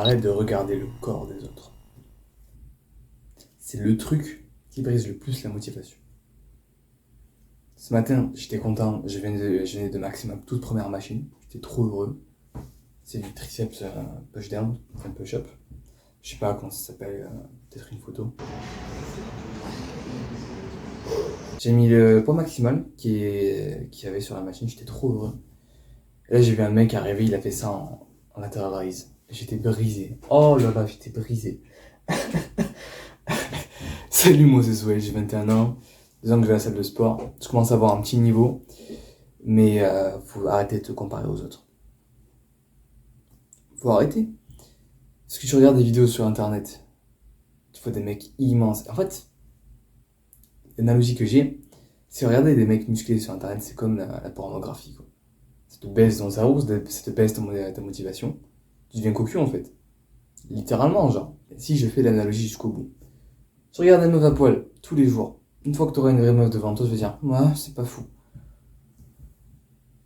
Arrête de regarder le corps des autres. C'est le truc qui brise le plus la motivation. Ce matin, j'étais content, je venais de maxer ma toute première machine. J'étais trop heureux. C'est du triceps push down, enfin push up. Je sais pas comment ça s'appelle, peut-être une photo. J'ai mis le poids maximal qu'il y avait sur la machine, j'étais trop heureux. Et là, j'ai vu un mec arriver, il a fait ça en lateral raise. J'étais brisé. Oh là là, j'étais brisé. Salut, moi c'est Zoé, j'ai 21 ans. 2 ans que je vais à la salle de sport. Je commence à avoir un petit niveau. Mais faut arrêter de te comparer aux autres. Faut arrêter. Parce que tu regardes des vidéos sur internet. Tu vois des mecs immenses. En fait, l'analogie que j'ai, c'est regarder des mecs musclés sur internet, c'est comme la pornographie, quoi. Ça te baisse ton cerveau, ça te baisse ta motivation. Tu deviens cocu en fait. Littéralement, genre. Si je fais l'analogie jusqu'au bout. Tu regardes une meuf à poil tous les jours. Une fois que tu auras une vraie meuf devant toi, tu vas dire, ouais, c'est pas fou.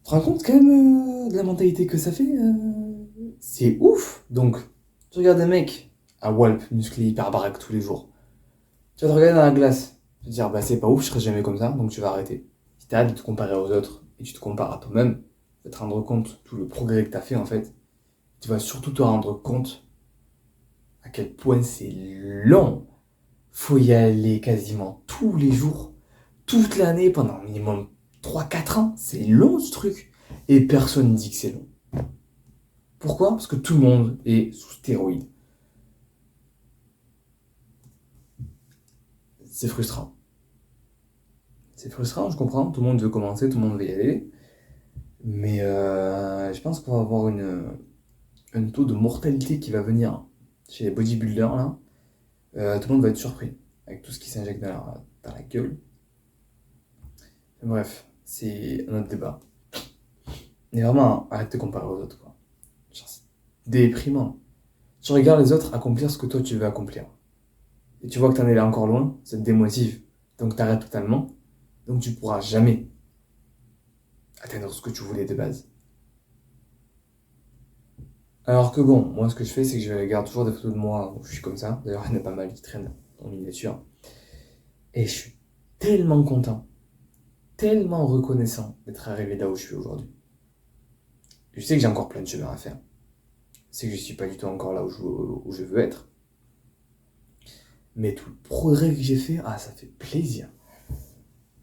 Tu te rends compte quand même de la mentalité que ça fait C'est ouf. Donc, tu regardes un mec à Walp, musclé, hyper baraque tous les jours. Tu vas te regarder dans la glace. Tu vas te dire, bah c'est pas ouf, je serai jamais comme ça, donc tu vas arrêter. Si t'as hâte de te comparer aux autres et tu te compares à toi-même, tu vas te rendre compte de tout le progrès que t'as fait en fait. Tu vas surtout te rendre compte à quel point c'est long. Faut y aller quasiment tous les jours, toute l'année, pendant minimum 3 4 ans. C'est long ce truc. Et personne ne dit que c'est long. Pourquoi? Parce que tout le monde est sous stéroïdes. C'est frustrant. C'est frustrant, je comprends. Tout le monde veut commencer, tout le monde veut y aller. Mais je pense qu'on va avoir un taux de mortalité qui va venir chez les bodybuilders là. Tout le monde va être surpris avec tout ce qui s'injecte dans la gueule. Bref, c'est un autre débat. Mais vraiment, arrête de te comparer aux autres, quoi. Genre, c'est déprimant. Tu regardes les autres accomplir ce que toi tu veux accomplir. Et tu vois que t'en es là encore loin, ça te démotive. Donc t'arrêtes totalement. Donc tu pourras jamais atteindre ce que tu voulais de base. Alors que bon, moi ce que je fais, c'est que je garde toujours des photos de moi où je suis comme ça. D'ailleurs, il y en a pas mal qui traînent en miniature. Et je suis tellement content, tellement reconnaissant d'être arrivé là où je suis aujourd'hui. Je sais que j'ai encore plein de chemin à faire. Je sais que je suis pas du tout encore là où je veux être. Mais tout le progrès que j'ai fait, ça fait plaisir.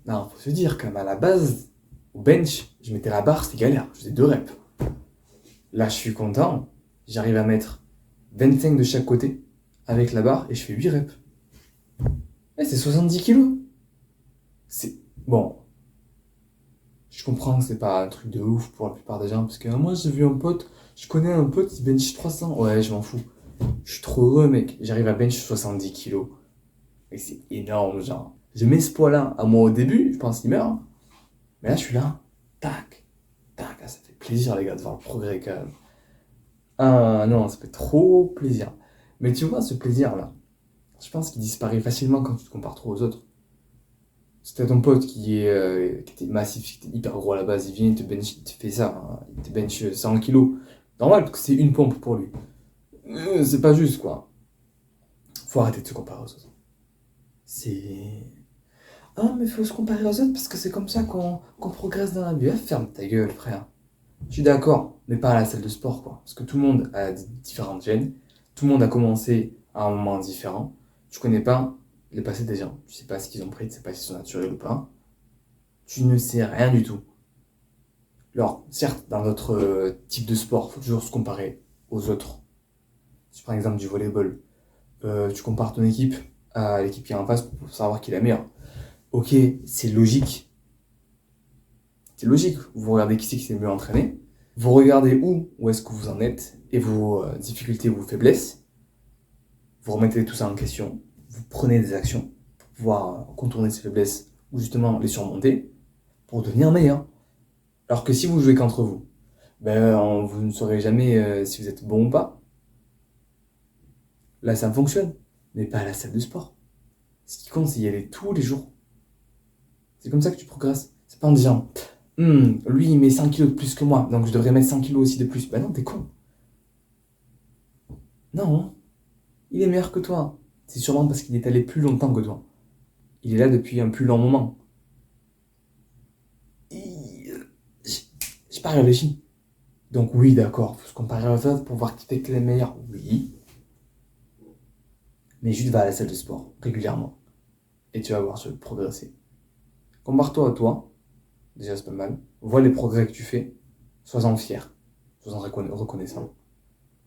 Non, faut se dire, quand même, à la base, au bench, je mettais la barre, c'était galère. Je faisais 2 reps. Là, je suis content. J'arrive à mettre 25 de chaque côté avec la barre et je fais 8 reps. Et c'est 70 kilos. C'est. Bon. Je comprends que c'est pas un truc de ouf pour la plupart des gens parce que moi, j'ai vu un pote, je connais un pote qui bench 300. Ouais, je m'en fous. Je suis trop heureux, mec. J'arrive à bench 70 kilos. Et c'est énorme, genre. Je mets ce poids-là à moi au début, je pense qu'il meurt. Mais là, je suis là. Tac. Tac. Ça fait plaisir, les gars, de voir le progrès quand même. Ah non, ça fait trop plaisir. Mais tu vois, ce plaisir-là, je pense qu'il disparaît facilement quand tu te compares trop aux autres. C'était ton pote qui était massif, qui était hyper gros à la base, il vient, il te fait ça, hein. Il te bench 100 kilos. Normal, parce que c'est une pompe pour lui. C'est pas juste, quoi. Faut arrêter de se comparer aux autres. C'est... Ah, mais faut se comparer aux autres parce que c'est comme ça qu'on progresse dans la vie. Ah, ferme ta gueule, frère. Je suis d'accord, mais pas à la salle de sport, quoi. Parce que tout le monde a différentes gènes. Tout le monde a commencé à un moment différent. Tu connais pas les passés des gens. Tu sais pas ce qu'ils ont pris, tu sais pas s'ils sont naturels ou pas. Tu ne sais rien du tout. Alors, certes, dans notre type de sport, il faut toujours se comparer aux autres. Si par exemple du volleyball, tu compares ton équipe à l'équipe qui est en face pour savoir qui est la meilleure. Ok, c'est logique. C'est logique. Vous regardez qui c'est qui s'est mieux entraîné. Vous regardez où est-ce que vous en êtes et vos difficultés ou vos faiblesses. Vous remettez tout ça en question. Vous prenez des actions pour pouvoir contourner ces faiblesses ou justement les surmonter pour devenir meilleur. Alors que si vous jouez qu'entre vous, vous ne saurez jamais si vous êtes bon ou pas. Là, ça fonctionne, mais pas à la salle de sport. Ce qui compte, c'est y aller tous les jours. C'est comme ça que tu progresses. C'est pas en disant, lui, il met 100 kilos de plus que moi, donc je devrais mettre 100 kilos aussi de plus. Ben non, t'es con. Non, il est meilleur que toi. C'est sûrement parce qu'il est allé plus longtemps que toi. Il est là depuis un plus long moment. J'ai pas réfléchi. Donc oui, d'accord, faut se comparer aux autres pour voir qui fait que les meilleurs. Oui, mais juste va à la salle de sport régulièrement et tu vas voir, tu vas progresser. Compare-toi à toi, déjà c'est pas mal. Vois les progrès que tu fais, sois-en fier, sois-en reconnaissant.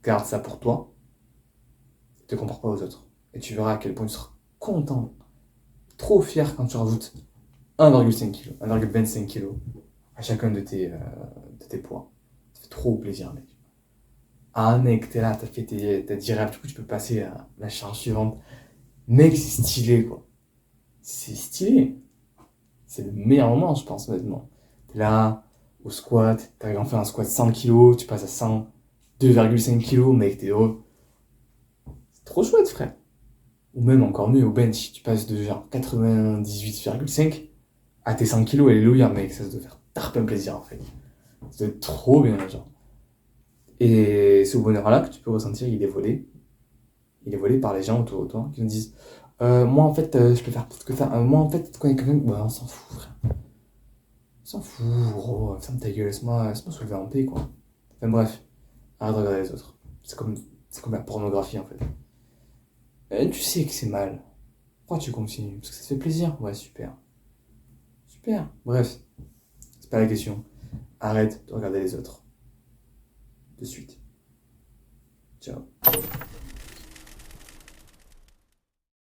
Garde ça pour toi, ne te compare pas aux autres. Et tu verras à quel point tu seras content, trop fier quand tu rajoutes 1,5 kg, 1,25 kg à chacun de tes poids. Ça fait trop plaisir, mec. Ah, mec, t'es là, t'as 10 reps, du coup tu peux passer à la charge suivante. Mec, c'est stylé, quoi. C'est stylé. C'est le meilleur moment, je pense, honnêtement. T'es là, au squat, t'arrives enfin un squat 100 kg, tu passes à 100, 2,5 kg, mec, t'es heureux. C'est trop chouette, frère. Ou même encore mieux, au bench, tu passes de genre 98,5 à tes 100 kg, alléluia, mec, ça doit faire tarpe un plaisir, en fait. Ça doit être trop bien, genre. Et ce bonheur-là que tu peux ressentir, il est volé. Il est volé par les gens autour de toi qui nous disent moi, en fait, je peux faire plus que ça. Moi, en fait, quand il y a quelqu'un. Ouais, on s'en fout, frère. On s'en fout, gros. Ferme ta gueule, laisse-moi soulever en paix, quoi. Enfin, bref, arrête de regarder les autres. C'est comme la pornographie, en fait. Tu sais que c'est mal. Pourquoi tu continues? Parce que ça te fait plaisir. Ouais, super. Super. Bref, c'est pas la question. Arrête de regarder les autres. De suite. Ciao.